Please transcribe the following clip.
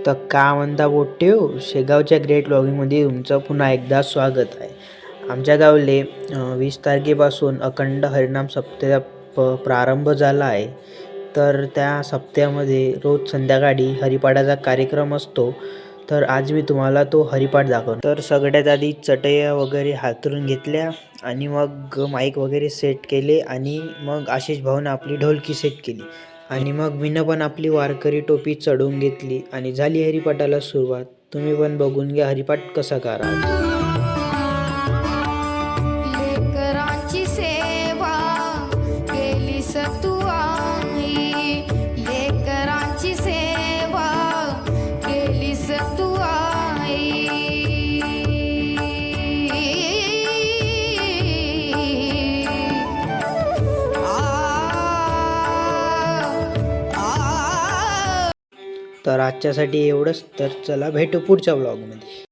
तर का म्हणता पोट्ट्यो, शेगावच्या ग्रेट व्लॉगिंगमध्ये तुमचं पुन्हा एकदा स्वागत आहे. आमच्या गावले 20 तारखेपासून अखंड हरिनाम सप्ताह प्रारंभ झाला आहे. तर त्या सप्त्यामध्ये रोज संध्याकाळी हरिपाठाचा कार्यक्रम असतो. तर आज मी तुम्हाला तो हरिपाठ दाखवतो. तर सगळ्यात आधी चटया वगैरे हातरून घेतल्या आणि मग माईक वगैरे सेट केले आणि मग आशिष भाऊनं आपली ढोलकी सेट केली आणि मग मीनं पण आपली वारकरी टोपी चढवून घेतली आणि झाली हरिपाठाला सुरुवात. तुम्ही पण बघून घ्या हरिपाठ कसा करा. लेकरांची सेवा केलीस तू आई, लेकरांची सेवा केलीस तू आई. तर आजच्यासाठी एवढंच. तर चला भेटू पुढच्या व्लॉगमध्ये.